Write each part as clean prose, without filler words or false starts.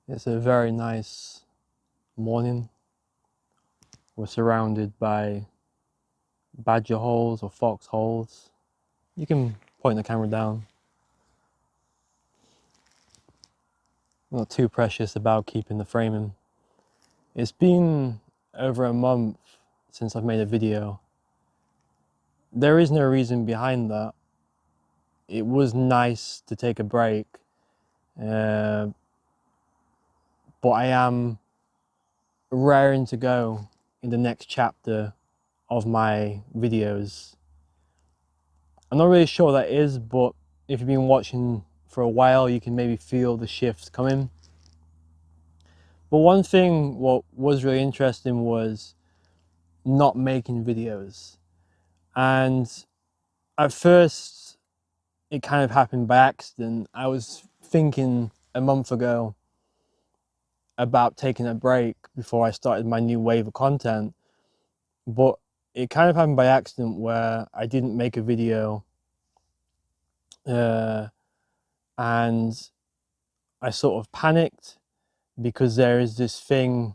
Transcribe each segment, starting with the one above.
It's a very nice morning. We're surrounded by badger holes or fox holes. You can point the camera down. I'm not too precious about keeping the framing. It's been over a month since I've made a video. There is no reason behind that. It was nice to take a break, but I am raring to go in the next chapter of my videos. I'm not really sure what that is, but if you've been watching for a while, you can maybe feel the shifts coming. But one thing what was really interesting was not making videos. And at first, it kind of happened by accident. I was thinking a month ago about taking a break before I started my new wave of content, but it kind of happened by accident where I didn't make a video and I sort of panicked because there is this thing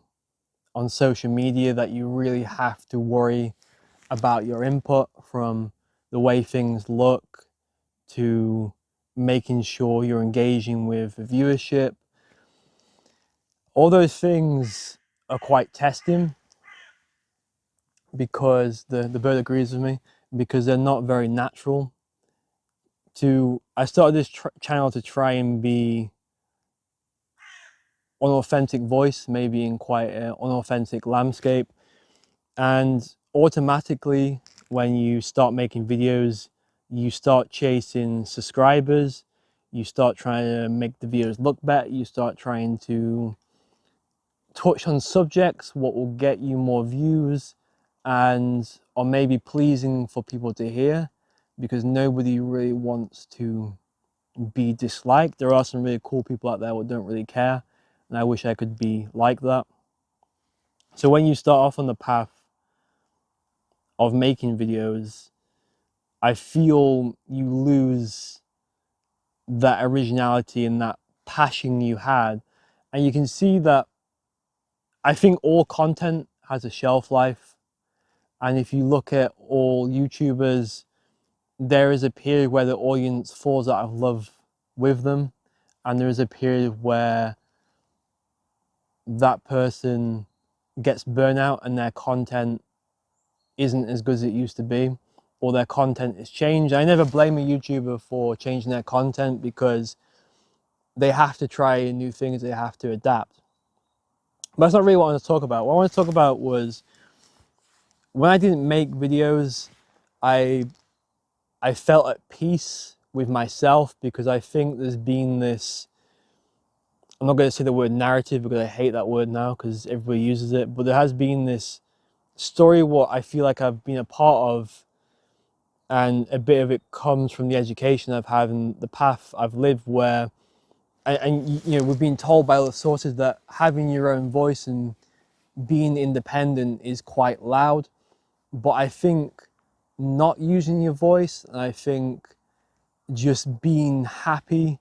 on social media that you really have to worry about your input, from the way things look to making sure you're engaging with viewership. All those things are quite testing because the bird agrees with me, because they're not very natural. I started this channel to try and be an authentic voice, maybe in quite an unauthentic landscape. And automatically, when you start making videos, you start chasing subscribers, you start trying to make the videos look better, you start trying to touch on subjects what will get you more views and or maybe pleasing for people to hear, because nobody really wants to be disliked. There are some really cool people out there who don't really care, and I wish I could be like that. So when you start off on the path of making videos, I feel you lose that originality and that passion you had. And you can see that I think all content has a shelf life. And if you look at all YouTubers, there is a period where the audience falls out of love with them. And there is a period where that person gets burnout and their content isn't as good as it used to be, or their content is changed. I never blame a YouTuber for changing their content, because they have to try new things, they have to adapt. But that's not really what I want to talk about. What I want to talk about was when I didn't make videos, I felt at peace with myself, because I think there's been this, I'm not going to say the word narrative because I hate that word now because everybody uses it, but there has been this story what I feel like I've been a part of, and a bit of it comes from the education I've had and the path I've lived, where and you know, we've been told by other sources that having your own voice and being independent is quite loud. But I think not using your voice, and I think just being happy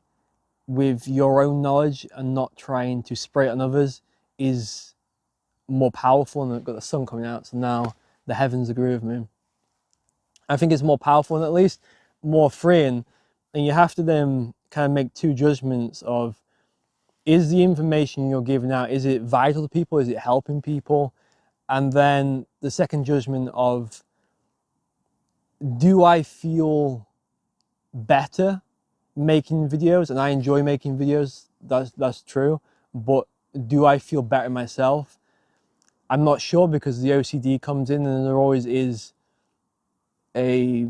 with your own knowledge and not trying to spray it on others is more powerful. And I've got the sun coming out, so now the heavens agree with me. I think it's more powerful and at least more freeing. And you have to then kind of make two judgments of, is the information you're giving out, is it vital to people? Is it helping people? And then the second judgment of, do I feel better making videos? And I enjoy making videos, that's true. But do I feel better myself? I'm not sure, because the OCD comes in and there always is a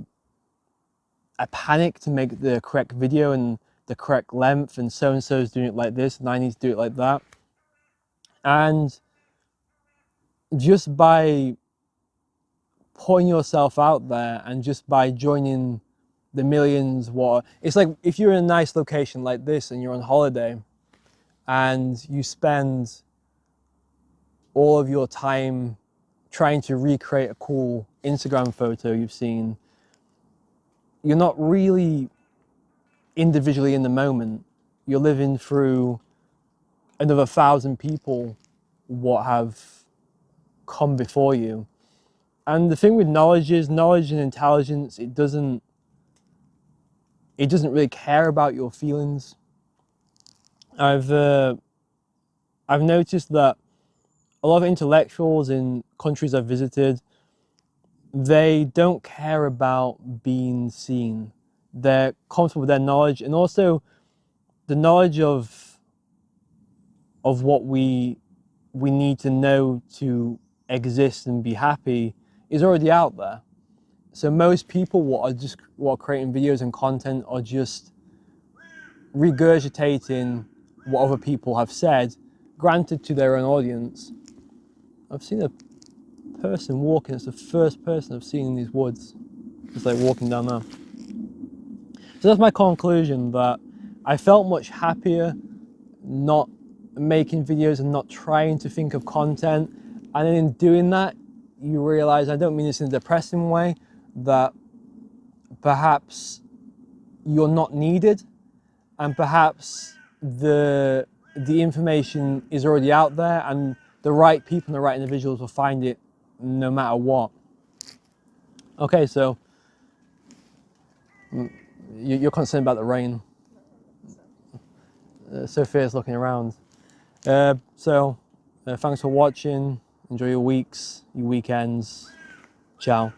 panic to make the correct video and the correct length, and so is doing it like this and I need to do it like that. And just by putting yourself out there and just by joining the millions, what it's like, if you're in a nice location like this and you're on holiday and you spend all of your time trying to recreate a cool Instagram photo you've seen, you're not really individually in the moment. You're living through another 1,000 people what have come before you. And the thing with knowledge is, knowledge and intelligence, it doesn't really care about your feelings. I've noticed that a lot of intellectuals in countries I've visited, they don't care about being seen. They're comfortable with their knowledge, and also the knowledge of what we need to know to exist and be happy is already out there. So most people what are creating videos and content are just regurgitating what other people have said, granted to their own audience. I've seen a person walking. It's the first person I've seen in these woods. It's like walking down there. So that's my conclusion, that I felt much happier not making videos and not trying to think of content. And then in doing that, you realize, I don't mean this in a depressing way, that perhaps you're not needed, and perhaps the information is already out there, and the right people and the right individuals will find it no matter what. Okay, so you're concerned about the rain. Sophia's looking around. Thanks for watching. Enjoy your weeks, your weekends. Ciao.